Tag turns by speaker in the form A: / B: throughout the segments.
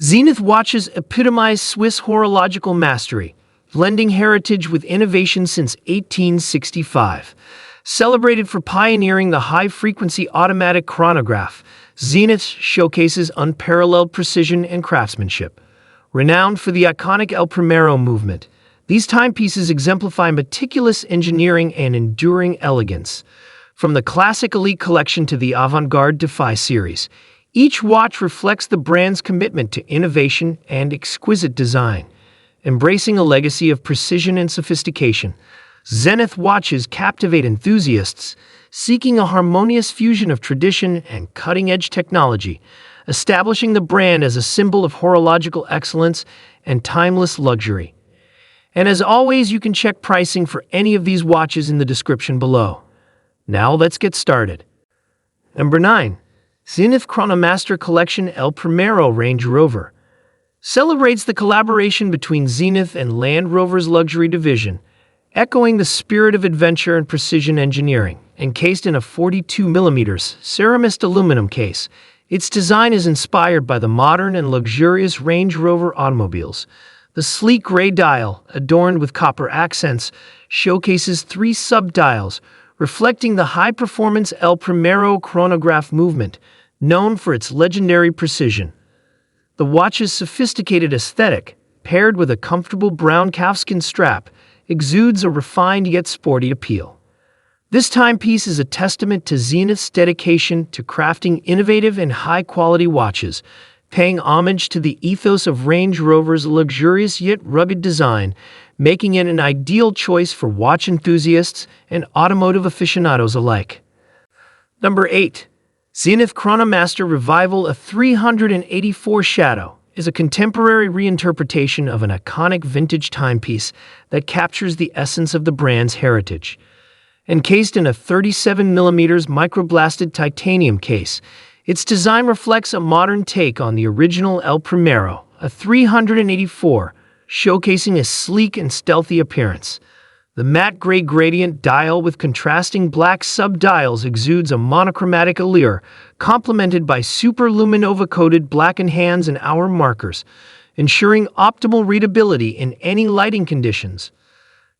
A: Zenith Watches epitomize Swiss horological mastery, blending heritage with innovation since 1865. Celebrated for pioneering the high-frequency automatic chronograph, Zenith showcases unparalleled precision and craftsmanship. Renowned for the iconic El Primero movement, these timepieces exemplify meticulous engineering and enduring elegance. From the classic Elite collection to the avant-garde Defi series, each watch reflects the brand's commitment to innovation and exquisite design. Embracing a legacy of precision and sophistication, Zenith Watches captivate enthusiasts seeking a harmonious fusion of tradition and cutting-edge technology, establishing the brand as a symbol of horological excellence and timeless luxury. And as always, you can check pricing for any of these watches in the description below. Now let's get started. Number 9. Zenith Chronomaster Collection El Primero Range Rover celebrates the collaboration between Zenith and Land Rover's luxury division, echoing the spirit of adventure and precision engineering. Encased in a 42mm ceramist aluminum case, its design is inspired by the modern and luxurious Range Rover automobiles. The sleek gray dial, adorned with copper accents, showcases 3 sub-dials, reflecting the high-performance El Primero chronograph movement, known for its legendary precision. The watch's sophisticated aesthetic, paired with a comfortable brown calfskin strap, exudes a refined yet sporty appeal. This timepiece is a testament to Zenith's dedication to crafting innovative and high-quality watches, paying homage to the ethos of Range Rover's luxurious yet rugged design, making it an ideal choice for watch enthusiasts and automotive aficionados alike. Number 8. Zenith Chronomaster Revival A 384 Shadow is a contemporary reinterpretation of an iconic vintage timepiece that captures the essence of the brand's heritage. Encased in a 37mm microblasted titanium case, its design reflects a modern take on the original El Primero, a 384, showcasing a sleek and stealthy appearance. The matte gray gradient dial with contrasting black sub-dials exudes a monochromatic allure, complemented by superluminova-coated blackened hands and hour markers, ensuring optimal readability in any lighting conditions.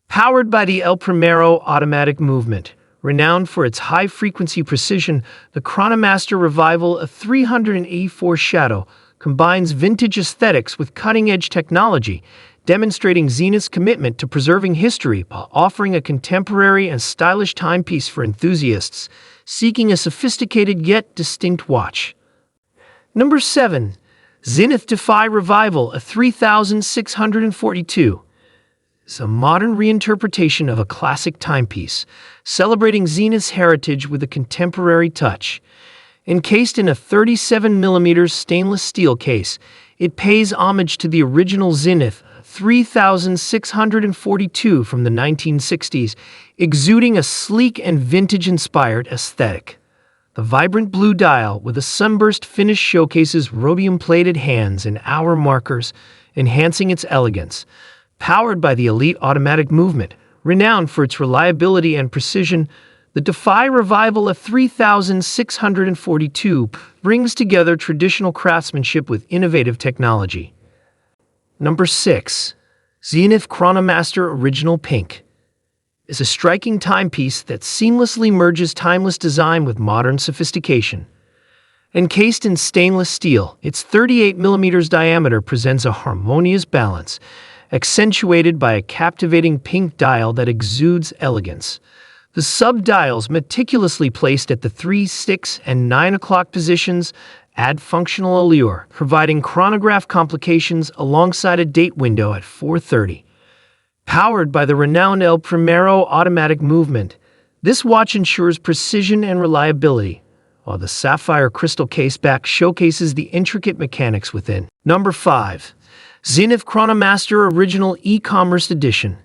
A: Powered by the El Primero automatic movement, renowned for its high-frequency precision, the Chronomaster Revival A 384 Shadow combines vintage aesthetics with cutting-edge technology, demonstrating Zenith's commitment to preserving history while offering a contemporary and stylish timepiece for enthusiasts seeking a sophisticated yet distinct watch. Number 7. Zenith Toy Revival A 3642 is a modern reinterpretation of a classic timepiece, celebrating Zenith's heritage with a contemporary touch. Encased in a 37mm stainless steel case, it pays homage to the original Zenith 3642 from the 1960s, exuding a sleek and vintage-inspired aesthetic. The vibrant blue dial with a sunburst finish showcases rhodium-plated hands and hour markers, enhancing its elegance. Powered by the Elite automatic movement, renowned for its reliability and precision, the Defi Revival of 3642 brings together traditional craftsmanship with innovative technology. Number 6. Zenith Chronomaster Original Pink is a striking timepiece that seamlessly merges timeless design with modern sophistication. Encased in stainless steel, its 38mm diameter presents a harmonious balance, accentuated by a captivating pink dial that exudes elegance. The sub-dials, meticulously placed at the 3, 6, and 9 o'clock positions, add functional allure, providing chronograph complications alongside a date window at 4:30. Powered by the renowned El Primero automatic movement, this watch ensures precision and reliability, while the sapphire crystal caseback showcases the intricate mechanics within. Number 5. Zenith Chronomaster Original ECommerce Edition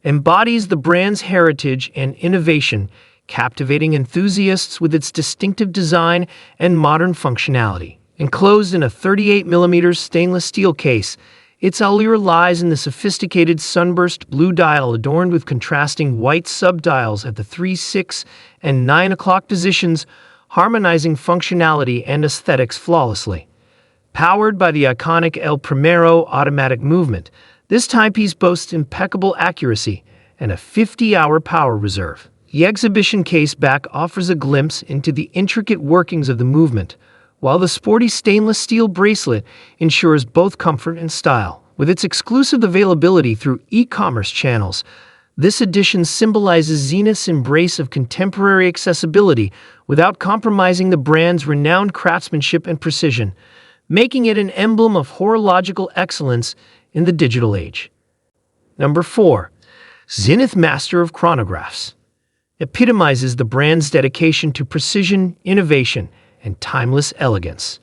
A: embodies the brand's heritage and innovation, captivating enthusiasts with its distinctive design and modern functionality. Enclosed in a 38mm stainless steel case, its allure lies in the sophisticated sunburst blue dial adorned with contrasting white sub-dials at the 3, 6, and 9 o'clock positions, harmonizing functionality and aesthetics flawlessly. Powered by the iconic El Primero automatic movement, this timepiece boasts impeccable accuracy and a 50-hour power reserve. The exhibition case back offers a glimpse into the intricate workings of the movement, while the sporty stainless steel bracelet ensures both comfort and style. With its exclusive availability through e-commerce channels, this edition symbolizes Zenith's embrace of contemporary accessibility without compromising the brand's renowned craftsmanship and precision, making it an emblem of horological excellence in the digital age. Number 4. Zenith Master of Chronographs epitomizes the brand's dedication to precision, innovation, and timeless elegance.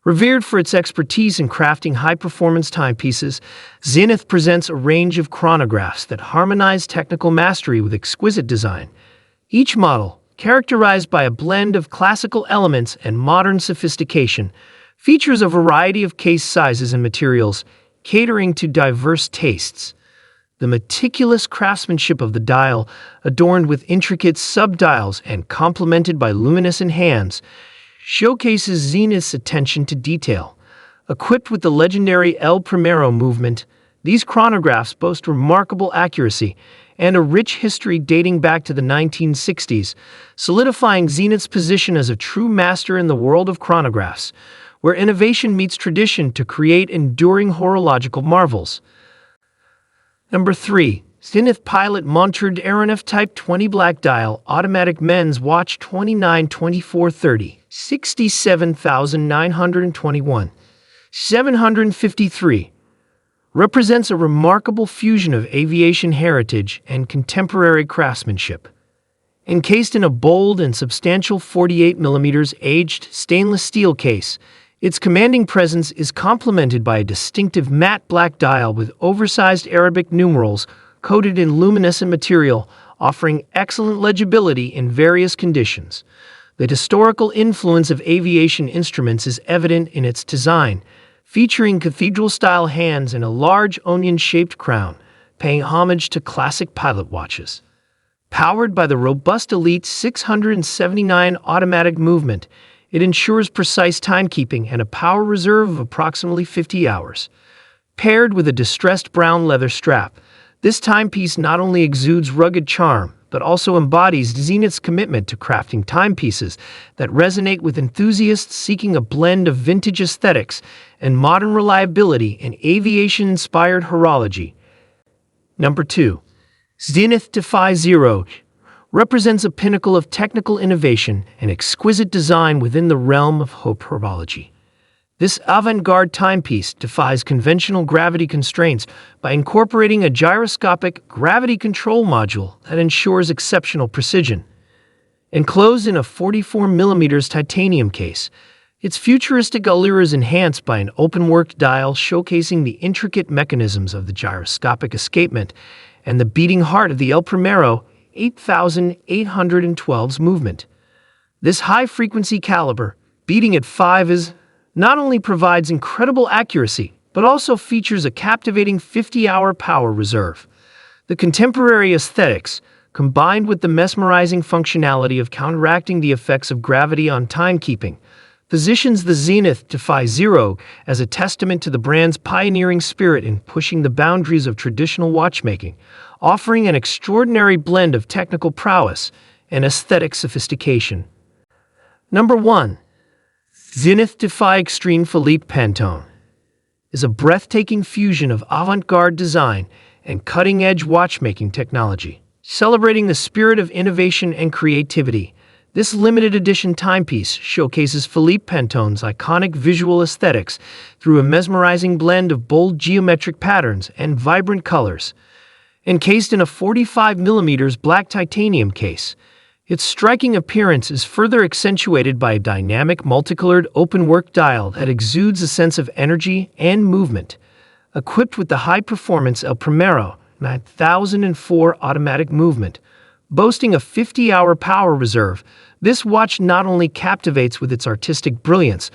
A: Revered for its expertise in crafting high-performance timepieces, Zenith presents a range of chronographs that harmonize technical mastery with exquisite design. Each model, characterized by a blend of classical elements and modern sophistication, features a variety of case sizes and materials, catering to diverse tastes. The meticulous craftsmanship of the dial, adorned with intricate subdials and complemented by luminescent hands, showcases Zenith's attention to detail. Equipped with the legendary El Primero movement, these chronographs boast remarkable accuracy and a rich history dating back to the 1960s, solidifying Zenith's position as a true master in the world of chronographs, where innovation meets tradition to create enduring horological marvels. Number 3. Zenith Pilot Montre Aeronef Type 20 Black Dial Automatic Men's Watch 292430 67,921 753 represents a remarkable fusion of aviation heritage and contemporary craftsmanship. Encased in a bold and substantial 48mm aged stainless steel case, its commanding presence is complemented by a distinctive matte black dial with oversized Arabic numerals coated in luminescent material, offering excellent legibility in various conditions. The historical influence of aviation instruments is evident in its design, featuring cathedral-style hands and a large onion-shaped crown, paying homage to classic pilot watches. Powered by the robust Elite 679 automatic movement, it ensures precise timekeeping and a power reserve of approximately 50 hours. Paired with a distressed brown leather strap, this timepiece not only exudes rugged charm, but also embodies Zenith's commitment to crafting timepieces that resonate with enthusiasts seeking a blend of vintage aesthetics and modern reliability in aviation-inspired horology. Number 2. Zenith Defy Zero represents a pinnacle of technical innovation and exquisite design within the realm of horology. This avant-garde timepiece defies conventional gravity constraints by incorporating a gyroscopic gravity control module that ensures exceptional precision. Enclosed in a 44mm titanium case, its futuristic allure is enhanced by an open-work dial showcasing the intricate mechanisms of the gyroscopic escapement and the beating heart of the El Primero 8812's movement. This high-frequency caliber, beating at 5 not only provides incredible accuracy, but also features a captivating 50-hour power reserve. The contemporary aesthetics, combined with the mesmerizing functionality of counteracting the effects of gravity on timekeeping, positions the Zenith Defy Zero as a testament to the brand's pioneering spirit in pushing the boundaries of traditional watchmaking, offering an extraordinary blend of technical prowess and aesthetic sophistication. Number 1. Zenith Defy Extreme Felipe Pantone is a breathtaking fusion of avant-garde design and cutting-edge watchmaking technology. Celebrating the spirit of innovation and creativity, this limited-edition timepiece showcases Felipe Pantone's iconic visual aesthetics through a mesmerizing blend of bold geometric patterns and vibrant colors. Encased in a 45mm black titanium case, its striking appearance is further accentuated by a dynamic multicolored open-work dial that exudes a sense of energy and movement. Equipped with the high-performance El Primero 9004 automatic movement, boasting a 50-hour power reserve, this watch not only captivates with its artistic brilliance,